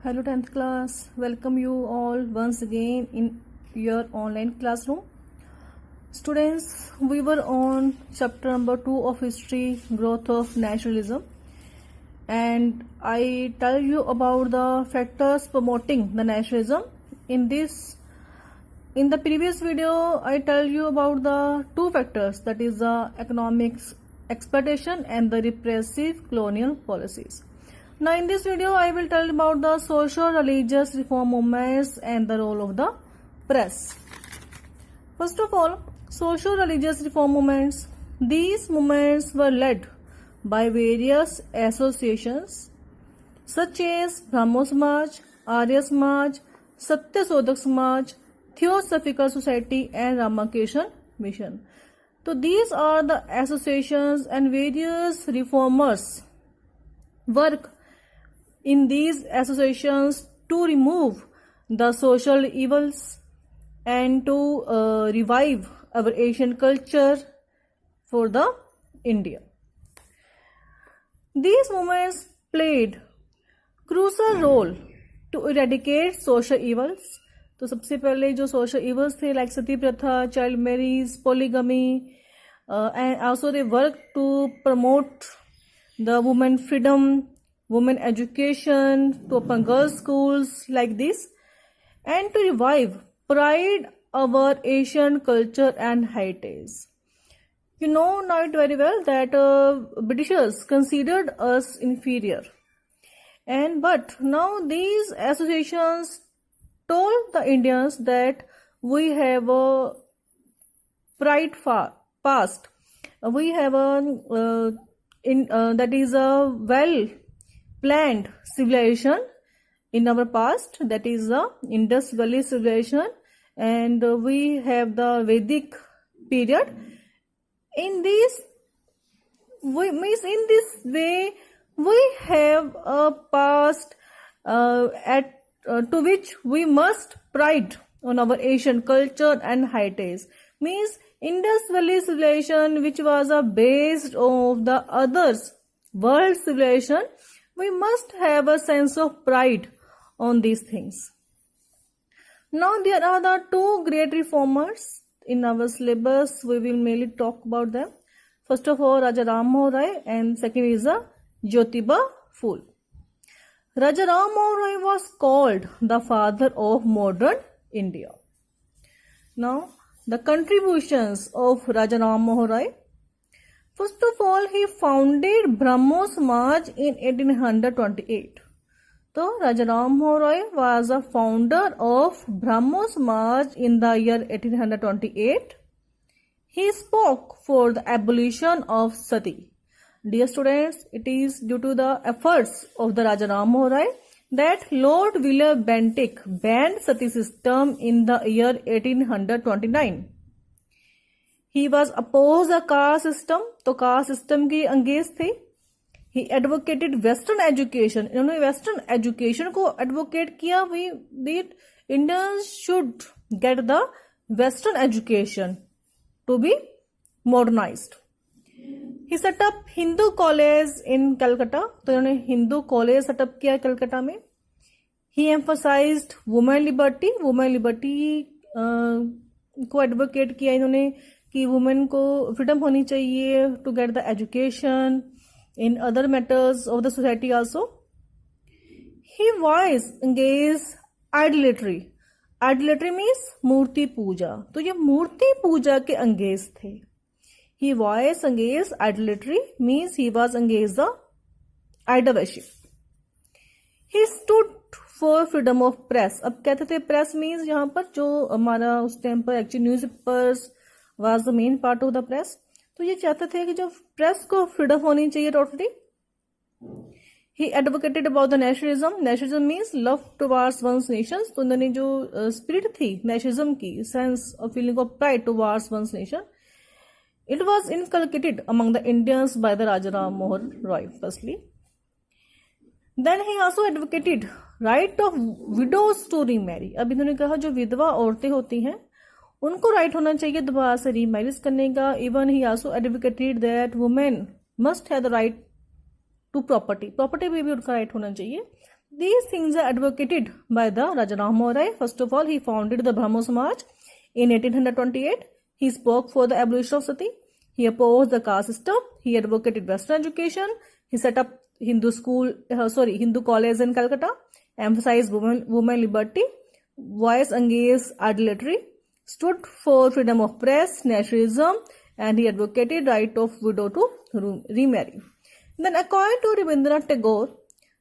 Hello 10th class, welcome you all once again in your online classroom. Students, we were on chapter number 2 of history, growth of nationalism, and I tell you about the factors promoting the nationalism. In the previous video, I tell you about the two factors, that is the economic exploitation and the repressive colonial policies. Now in this video I will tell about the social religious reform movements and the role of the press. First of all, social religious reform movements. These movements were led by various associations such as Brahmo Samaj, Arya Samaj, Satya Sodhak Samaj, Theosophical Society and Ramakrishna Mission. So these are the associations and various reformers work in these associations to remove the social evils and to revive our Asian culture for the India. These movements played crucial role to eradicate social evils. तो सबसे पहले जो social evils थे like सती प्रथा, child marriage, polygamy, and also they worked to promote the women freedom, women education, to open girls schools like this, and to revive pride our Asian culture and heritage. You know now it very well that Britishers considered us inferior, but now these associations told the Indians that we have a pride past, we have a that is a well planned civilization in our past, that is the Indus Valley civilization, and we have the Vedic period. In this way we have a past to which we must pride on our Asian culture and heritage. Means Indus Valley civilization, which was a based of the others world civilization, we must have a sense of pride on these things. Now there are the two great reformers in our syllabus. We will mainly talk about them. First of all, Raja Ram Mohan Roy, and second is Jyotiba Phule. Raja Ram Mohan Roy was called the father of modern India. Now the contributions of Raja Ram Mohan Roy. First of all, he founded Brahmo Samaj in 1828. So Raja Ram Mohan Roy was a founder of Brahmo Samaj in the year 1828. He spoke for the abolition of sati. Dear students, it is due to the efforts of the Raja Ram Mohan Roy that Lord William Bentinck banned sati system in the year 1829. He was opposed a caste system, तो caste system की अंगेज थे. He advocated Western education. इन्होंने Western education को advocate किया. That Indians should get the Western education to be modernized. He set up Hindu college in Calcutta. तो इन्होंने Hindu college set up किया कलकत्ता में. He emphasized women liberty. Women liberty को advocate किया इन्होंने कि वुमेन को फ्रीडम होनी चाहिए to get the education in other matters of the society also. He was engage idolatry. Idolatry means मूर्ति पूजा. तो ये मूर्ति पूजा के अंगेज थे. He was engage idolatry means he was engage the idol worship. He stood for freedom of press. अब कहते थे प्रेस मीन्स यहाँ पर जो हमारा उस टाइम पर actually news papers was the main part of the press. तो ये चाहते थे कि जो प्रेस को फ्रीडम होनी चाहिए totally. He advocated about the nationalism. Nationalism means love towards one's nation. तो उन्होंने जो स्पिरिट थी नेशनलिज्म की, sense of feeling of pride towards one's nation, it was inculcated among the Indians by the Raja Ram Mohan Roy firstly. Then he also advocated right of widows to remarry. अब इन्होंने कहा जो विधवा औरतें होती हैं उनको राइट होना चाहिए दोबारा से रीमैरिज करने का. Even he also advocated that women must have the right to property. Property पे भी उनका राइट होना चाहिए. These things are advocated by the Raja Ram Mohan Roy. First of all, he founded the Brahmo Samaj in 1828. He spoke for the abolition of sati. He opposed the caste system. He advocated Western education. He set up Hindu college in Calcutta, emphasized women liberty, voiced against idolatry, stood for freedom of press, nationalism, and he advocated right of widow to remarry. Then, according to Rabindranath Tagore,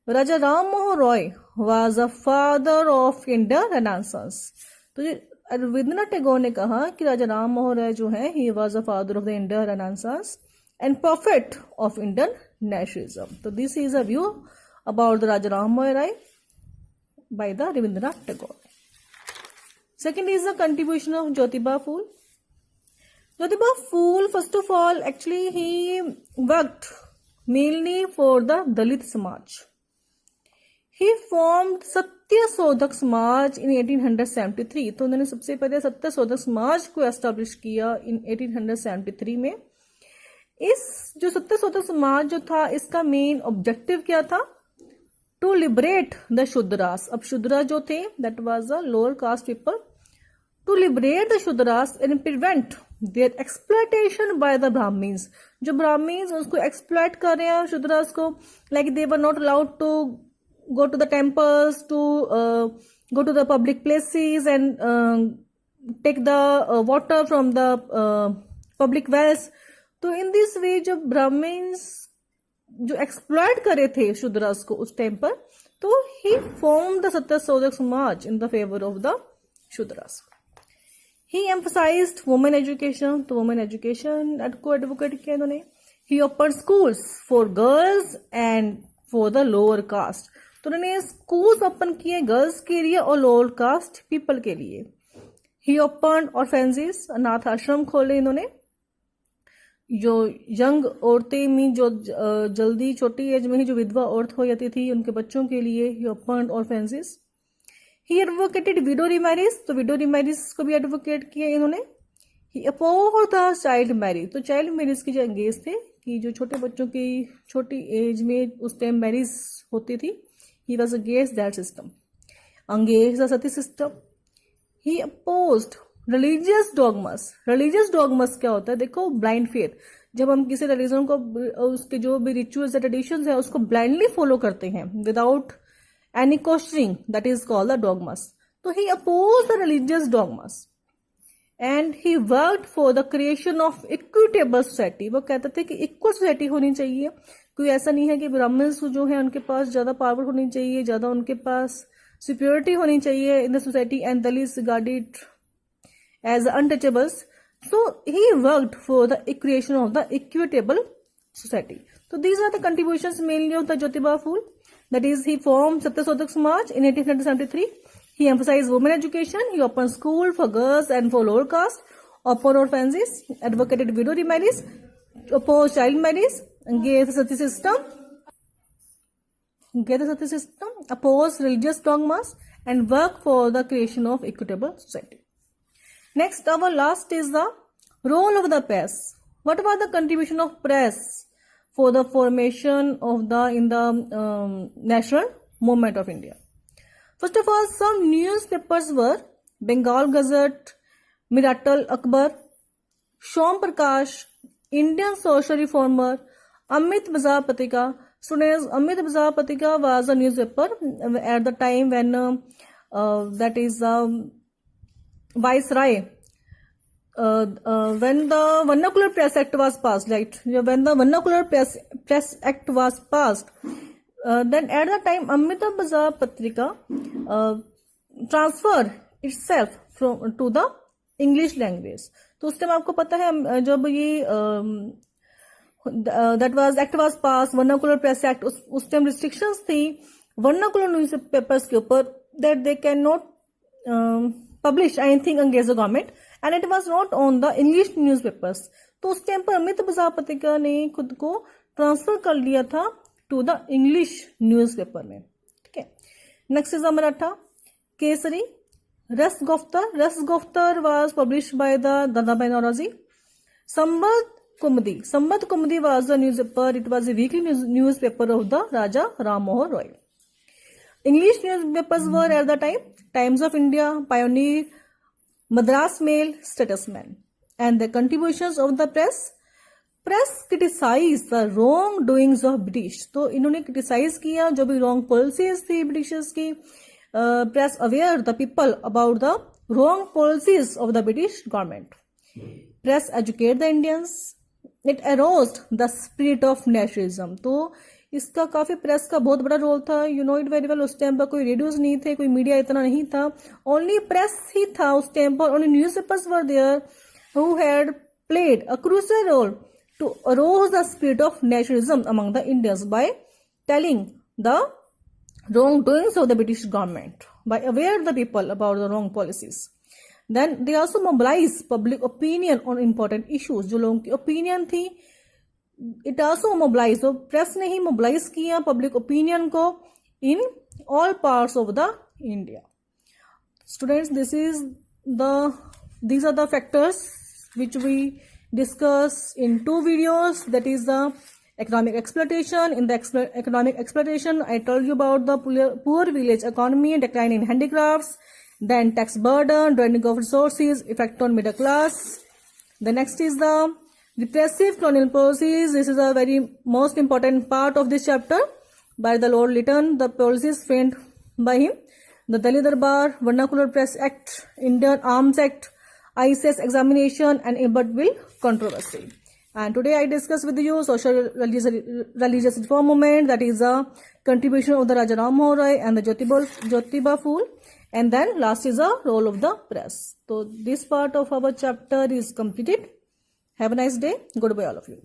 Raja Ram Mohan Roy was a father of Indian Renaissance. तो रविंद्रनाथ टैगोर ने कहा कि राजा राम मोहन राय जो है he was a father of the Indian Renaissance and prophet of Indian nationalism. So this is a view about the Raja Ram Mohan Roy by the Rabindranath Tagore. Second is the contribution of Jyotiba Phule. Jyotiba Phule, first of all, actually he worked mainly for the Dalit Samaj. He formed सत्य शोधक समाज in 1873. तो उन्होंने सबसे पहले सत्य शोधक समाज को establish किया in 1873 में. इस जो सत्य शोधक समाज जो था इसका मेन ऑब्जेक्टिव क्या था? To liberate the Shudras. अब शूद्रा जो थे that was a lower caste people. To liberate the Shudras and prevent their exploitation by the Brahmins. जो ब्राह्मीन्स उसको एक्सप्लॉयट कर रहे हैं शूद्रास को, like they were not allowed to go to the temples, to go to the public places and take the water from the public wells. तो in this way जो Brahmins जो exploit करे थे शूद्रास को उस टाइम पर, तो he formed the सत्य शोधक समाज in the favor of the Shudras. He emphasized women education. तो women education को एडवोकेट किया इन्होंने. He opened schools for girls and for the lower caste. तो उन्होंने स्कूल्स ओपन किए गर्ल्स के लिए और लोअर कास्ट पीपल के लिए. ही ओपन ऑर्फेंजेस, अनाथ आश्रम खोले इन्होंने. जो यंग औरतें में जो जल्दी छोटी एज में ही जो विधवा औरत हो जाती थी उनके बच्चों के लिए he open orphanages. He advocated widow remarriage. तो विडो रीमैरिज को भी एडवोकेट किया इन्होंने. He opposed the child marriage. तो चाइल्ड मैरिज की जो अंगेज थे कि जो छोटे बच्चों की छोटी एज में उस टाइम मैरिज होती थी, he was against that system. Against the sati system. He opposed religious dogmas. Religious dogmas क्या होता है? देखो, blind faith. जब हम किसी रिलीजन को उसके जो भी रिचुअल्स या ट्रेडिशंस है उसको ब्लाइंडली फॉलो करते हैं without any questioning, that is called the dogmas. तो he opposed the religious dogmas and he worked for the creation of equitable society. वो कहते थे कि इक्वल सोसाइटी होनी चाहिए. कोई ऐसा नहीं है कि ब्राह्मण्स जो है उनके पास ज्यादा पावर होनी चाहिए, ज्यादा उनके पास सुपीरियरिटी होनी चाहिए in the society, and Dalits regarded as untouchables. So he worked for the creation of the equitable society. तो these are the contributions mainly of the Jyotiba Phule. That is he form Satya Shodhak समाज इन 1873. He emphasized women education. He opened school for girls and for lower caste, opened orphanages, advocated widow remarriage, opposed child marriage, gave the sati system, opposed religious dogmas, and worked for the creation of equitable society. Next, our last is the role of the press. What was the contribution of press for the formation of the national movement of India? First of all, some newspapers were Bengal Gazette, Miracle Akbar, Shom Prakash, Indian Social Reformer, Amit Bazar Patrika. So, Amit Bazar Patrika was a newspaper at the time when that is Viceroy. When the Vernacular Press Act was passed, right? When the Vernacular Press Act was passed, then at the time Amrita Bazar Patrika transferred itself to the English language. तो उस time आपको पता है जब ये that was act was passed, Vernacular Press Act, उस time restrictions थी vernacular newspapers के ऊपर that they cannot publish anything against the government, and it was not on the English newspapers. तो उस टाइम पर अमित बाजार पत्रिका ने खुद को ट्रांसफर कर लिया था टू द इंग्लिश न्यूज़पेपर में. ठीक है. Next is Maratha Kesari. Rastgoftar was published by the Dadabhai Naoroji. Sambad Kaumudi was the newspaper. It was a weekly newspaper of the Raja Ram Mohan Roy. English newspapers were at the time Times of India, Pioneer, Madras Mail, Statesman. And the contributions of the press criticize the wrong doings of British. तो इन्होंने criticize किया जो भी wrong policies थी Britishers की. Press aware the people about the wrong policies of the British government. Press educate the Indians. It aroused the spirit of nationalism. तो इसका काफी प्रेस का बहुत बड़ा रोल था. You know it very well. उस टाइम पर कोई रेडियोज नहीं थे, कोई मीडिया इतना नहीं था, ओनली प्रेस ही था उस टाइम पर. Only newspapers were there who had played a crucial role to arouse the spirit of nationalism among the Indians by telling the wrong doings of the British government, by aware the people about the wrong policies. Then they also mobilize public opinion on important issues. जो लोगों की opinion थी, it also mobilize. तो press ने ही mobilize किया public opinion को in all parts of the India. Students, these are the factors which we discuss in 2 videos. That is the economic exploitation. In the economic exploitation, I told you about the poor village economy, decline in handicrafts, then tax burden, draining of resources, effect on middle class. The next is the repressive colonial policies. This is a very most important part of this chapter by the Lord Lytton. The policies framed by him: the Delhi Darbar, Vernacular Press Act, Indian Arms Act, ICS examination, and Iberville controversy. And today I discuss with you social religious reform movement, that is a contribution of the Raja Ram Mohan Roy and the Jyotiba Phule. And then last is the role of the press. So this part of our chapter is completed. Have a nice day. Goodbye all of you.